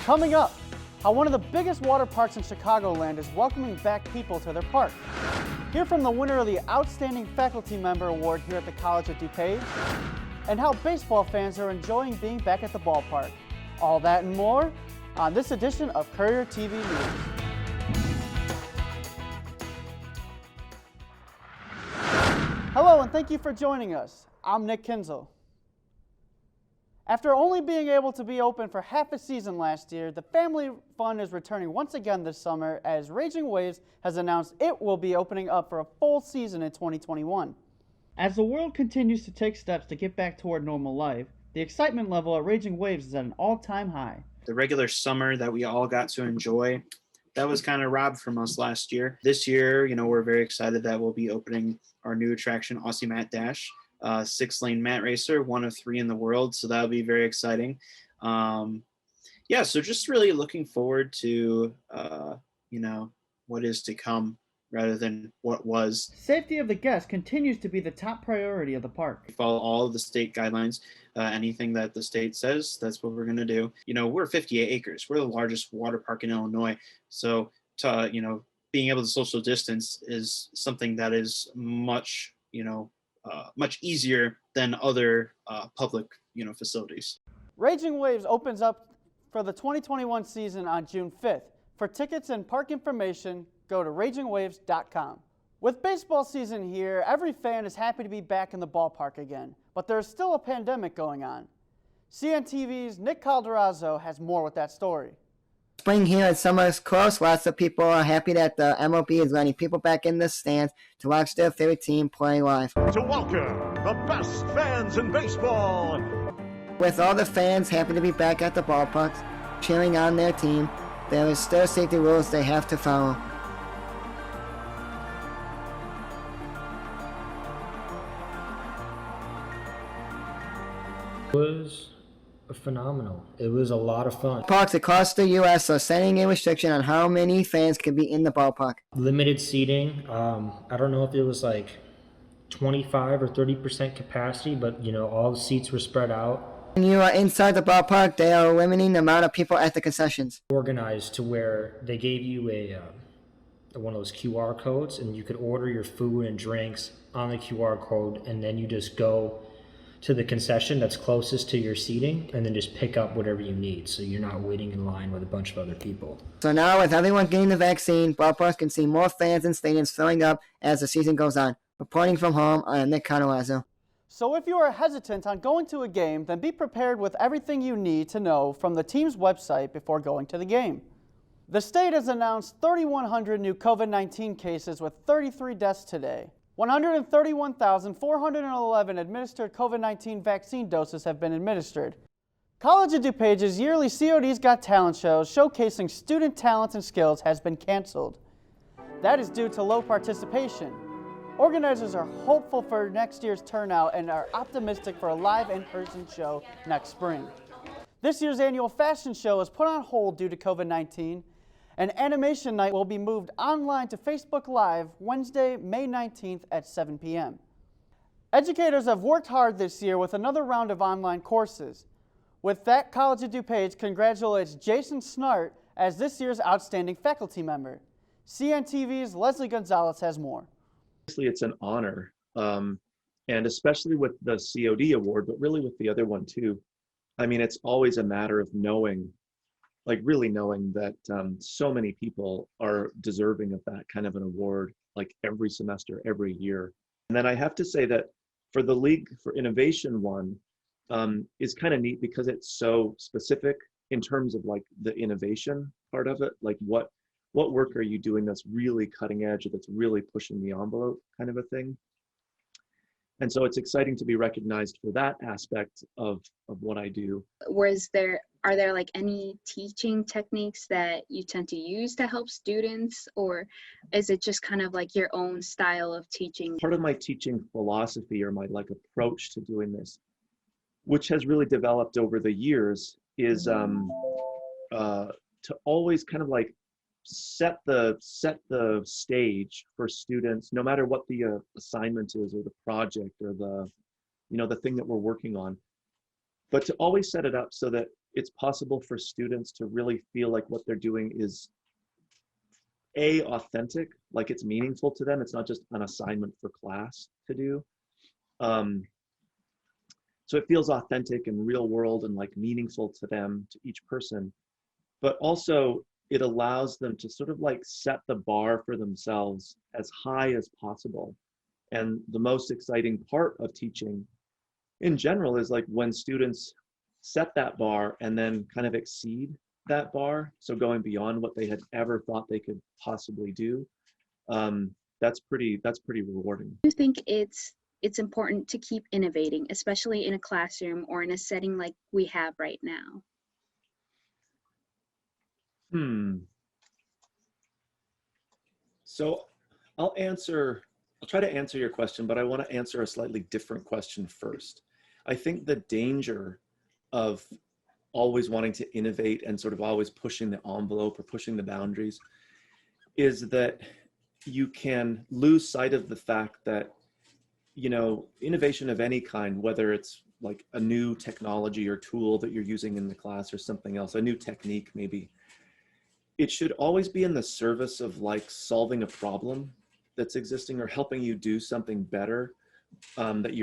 Coming up, how one of the biggest water parks in Chicagoland is welcoming back people to their park. Hear from the winner of the Outstanding Faculty Member Award here at the College of DuPage, and how baseball fans are enjoying being back at the ballpark. All that and more on this edition of Courier TV News. Hello and thank you for joining us. I'm Nick Kinzel. After only being able to be open for half a season last year, the Family Fun is returning once again this summer as Raging Waves has announced it will be opening up for a full season in 2021. As the world continues to take steps to get back toward normal life, the excitement level at Raging Waves is at an all-time high. The regular summer that we all got to enjoy, that was kind of robbed from us last year. This year, we're very excited that we'll be opening our new attraction, Aussie Mat Dash. 6-lane mat racer, one of 3 in the world, so that'll be very exciting. So just really looking forward to what is to come rather than what was. Safety of the guests continues to be the top priority of the park. We follow all of the state guidelines. Anything that the state says, that's what we're going to do. We're 58 acres. We're the largest water park in Illinois, so being able to social distance is something that is much easier than other public, facilities. Raging Waves opens up for the 2021 season on June 5th. For tickets and park information, go to ragingwaves.com. With baseball season here, every fan is happy to be back in the ballpark again, but there's still a pandemic going on. CNTV's Nick Calderazzo has more with that story. Spring here and summer is close. Lots of people are happy that the MLB is letting people back in the stands to watch their favorite team play live. To welcome the best fans in baseball. With all the fans happy to be back at the ballparks, cheering on their team, there is still safety rules they have to follow. It was phenomenal. It was a lot of fun. Parks across the U.S. are setting a restriction on how many fans can be in the ballpark. Limited seating. I don't know if it was like 25 or 30% capacity, but all the seats were spread out. When you are inside the ballpark, they are limiting the amount of people at the concessions. Organized to where they gave you one of those QR codes, and you could order your food and drinks on the QR code, and then you just go to the concession that's closest to your seating and then just pick up whatever you need, so you're not waiting in line with a bunch of other people. So now with everyone getting the vaccine, ballparks can see more fans and stadiums filling up as the season goes on. Reporting from home, I am Nick Calderazzo. So if you are hesitant on going to a game, then be prepared with everything you need to know from the team's website before going to the game. The state has announced 3,100 new COVID-19 cases with 33 deaths today. 131,411 administered COVID-19 vaccine doses have been administered. College of DuPage's yearly COD's Got Talent show showcasing student talents and skills has been canceled. That is due to low participation. Organizers are hopeful for next year's turnout and are optimistic for a live in-person show next spring. This year's annual fashion show is put on hold due to COVID-19. And Animation Night will be moved online to Facebook Live Wednesday, May 19th at 7 p.m. Educators have worked hard this year with another round of online courses. With that, College of DuPage congratulates Jason Snart as this year's Outstanding Faculty Member. CNTV's Leslie Gonzalez has more. Obviously, it's an honor, and especially with the COD award, but really with the other one too. I mean, it's always a matter of really knowing that so many people are deserving of that kind of an award, like every semester, every year. And then I have to say that for the League for Innovation one is kind of neat because it's so specific in terms of like the innovation part of it. Like what work are you doing that's really cutting edge, or that's really pushing the envelope kind of a thing. And so it's exciting to be recognized for that aspect of what I do. Are there like any teaching techniques that you tend to use to help students, or is it just kind of like your own style of teaching? Part of my teaching philosophy, or my approach to doing this, which has really developed over the years, is to always kind of like set the stage for students, no matter what the assignment is, or the project, or the thing that we're working on. But to always set it up so that it's possible for students to really feel like what they're doing is authentic, like it's meaningful to them. It's not just an assignment for class to do. So it feels authentic and real world and like meaningful to them, to each person. But also it allows them to sort of like set the bar for themselves as high as possible. And the most exciting part of teaching in general is like when students set that bar and then kind of exceed that bar. So going beyond what they had ever thought they could possibly do. That's pretty rewarding. Do you think it's important to keep innovating, especially in a classroom or in a setting like we have right now? So I'll try to answer your question, but I want to answer a slightly different question first. I think the danger of always wanting to innovate and sort of always pushing the envelope or pushing the boundaries is that you can lose sight of the fact that, innovation of any kind, whether it's like a new technology or tool that you're using in the class or something else, a new technique maybe, it should always be in the service of like solving a problem that's existing or helping you do something better, that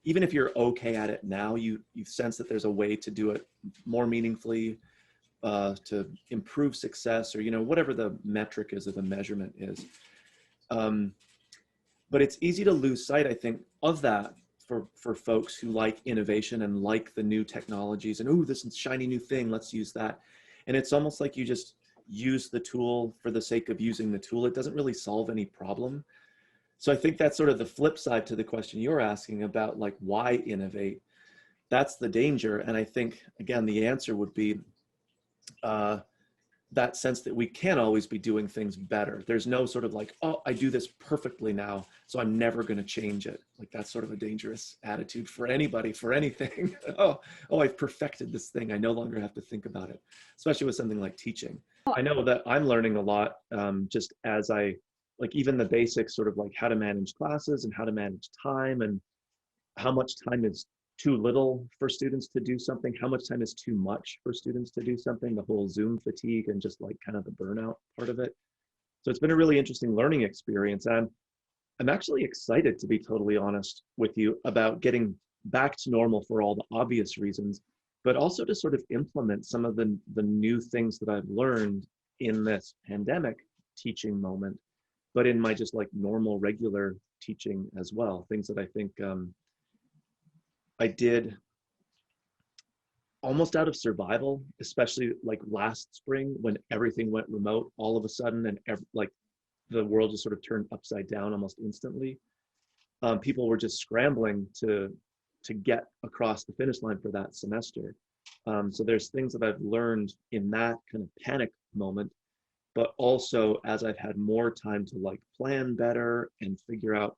even if you're okay at it now, you sense that there's a way to do it more meaningfully, to improve success, or whatever the metric is or the measurement is. But it's easy to lose sight, I think, of that for folks who like innovation and like the new technologies and, this is shiny new thing, let's use that. And it's almost like you just use the tool for the sake of using the tool. It doesn't really solve any problem. So I think that's sort of the flip side to the question you're asking about, like, why innovate? That's the danger. And I think, again, the answer would be that sense that we can always be doing things better. There's no sort of like, I do this perfectly now, so I'm never going to change it. Like, that's sort of a dangerous attitude for anybody, for anything. I've perfected this thing. I no longer have to think about it, especially with something like teaching. I know that I'm learning a lot, just as like even the basics, sort of like how to manage classes and how to manage time and how much time is too little for students to do something, how much time is too much for students to do something, the whole Zoom fatigue and just like kind of the burnout part of it. So it's been a really interesting learning experience. And I'm actually excited, to be totally honest with you, about getting back to normal for all the obvious reasons, but also to sort of implement some of the new things that I've learned in this pandemic teaching moment, but in my just like normal, regular teaching as well. Things that I think I did almost out of survival, especially like last spring when everything went remote all of a sudden and like the world just sort of turned upside down almost instantly. People were just scrambling to get across the finish line for that semester. So there's things that I've learned in that kind of panic moment, but also as I've had more time to like plan better and figure out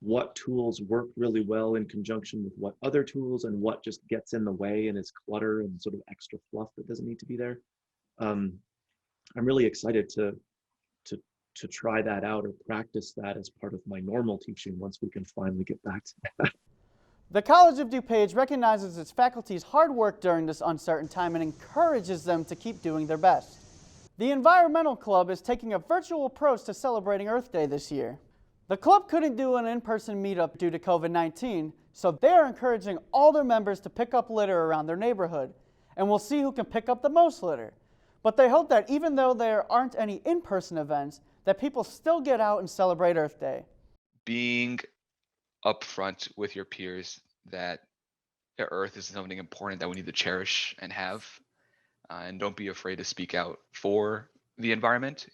what tools work really well in conjunction with what other tools and what just gets in the way and is clutter and sort of extra fluff that doesn't need to be there. I'm really excited to try that out or practice that as part of my normal teaching once we can finally get back to that. The College of DuPage recognizes its faculty's hard work during this uncertain time and encourages them to keep doing their best. The Environmental Club is taking a virtual approach to celebrating Earth Day this year. The club couldn't do an in-person meetup due to COVID-19, so they're encouraging all their members to pick up litter around their neighborhood, and we'll see who can pick up the most litter. But they hope that even though there aren't any in-person events, that people still get out and celebrate Earth Day. Being upfront with your peers that the Earth is something important that we need to cherish and have, and don't be afraid to speak out for the environment,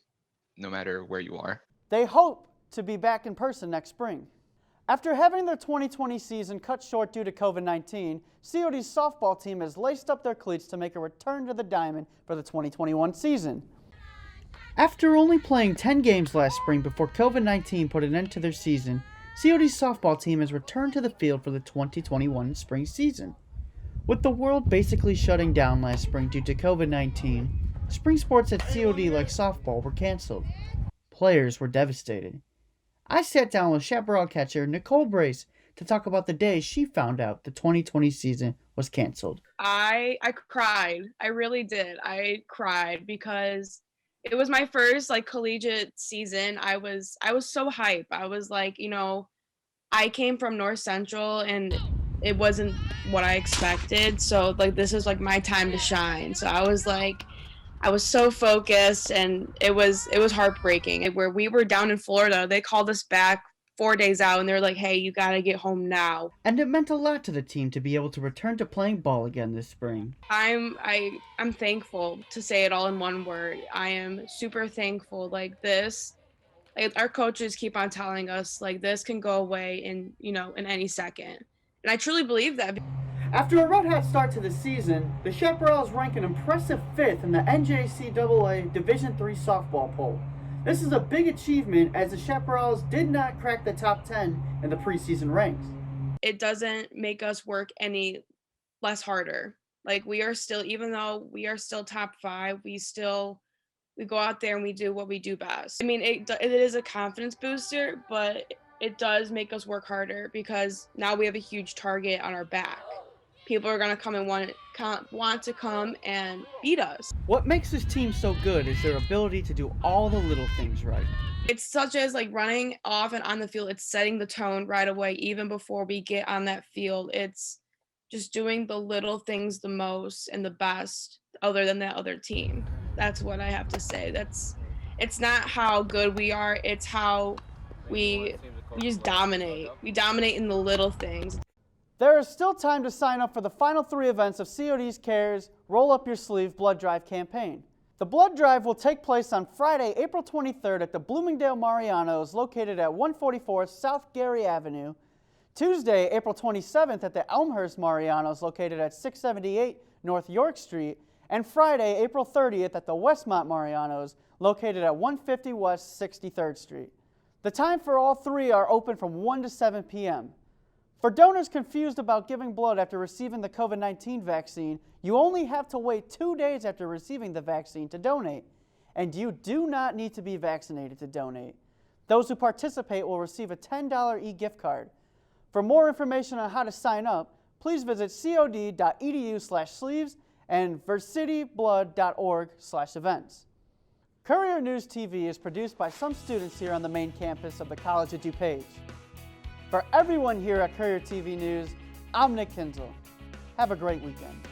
no matter where you are. They hope to be back in person next spring. After having their 2020 season cut short due to COVID-19, COD's softball team has laced up their cleats to make a return to the diamond for the 2021 season. After only playing 10 games last spring before COVID-19 put an end to their season, COD's softball team has returned to the field for the 2021 spring season. With the world basically shutting down last spring due to COVID-19, spring sports at COD like softball were canceled. Players were devastated. I sat down with chaparral catcher Nicole Brace to talk about the day she found out the 2020 season was canceled. I cried. I really did. I cried because it was my first like collegiate season. I was so hype. I was like, I came from North Central and it wasn't what I expected. So like this is like my time to shine. So I was so focused, and it was heartbreaking. Where we were down in Florida, they called us back 4 days out and they were like, hey, you gotta get home now. And it meant a lot to the team to be able to return to playing ball again this spring. I'm thankful, to say it all in one word. I am super thankful. Like this, like our coaches keep on telling us like this can go away in any second. And I truly believe that. After a red-hot start to the season, the Chaparrals rank an impressive 5th in the NJCAA Division III softball poll. This is a big achievement as the Chaparrals did not crack the top 10 in the preseason ranks. It doesn't make us work any less harder. Like we are still, even though we are still top 5, we go out there and we do what we do best. I mean, it is a confidence booster, but it does make us work harder because now we have a huge target on our back. People are going to come and want to come and beat us. What makes this team so good is their ability to do all the little things right. It's such as like running off and on the field. It's setting the tone right away, even before we get on that field. It's just doing the little things the most and the best other than that other team. That's what I have to say. It's not how good we are. It's how we just dominate. We dominate in the little things. There is still time to sign up for the final 3 events of COD's CARES Roll Up Your Sleeve Blood Drive campaign. The blood drive will take place on Friday, April 23rd at the Bloomingdale Marianos located at 144 South Gary Avenue, Tuesday, April 27th at the Elmhurst Marianos located at 678 North York Street, and Friday, April 30th at the Westmont Marianos located at 150 West 63rd Street. The time for all 3 are open from 1 to 7 p.m. For donors confused about giving blood after receiving the COVID-19 vaccine, you only have to wait 2 days after receiving the vaccine to donate, and you do not need to be vaccinated to donate. Those who participate will receive a $10 e-gift card. For more information on how to sign up, please visit cod.edu/sleeves and versityblood.org/events. Courier News TV is produced by some students here on the main campus of the College of DuPage. For everyone here at Courier TV News, I'm Nick Kinzel. Have a great weekend.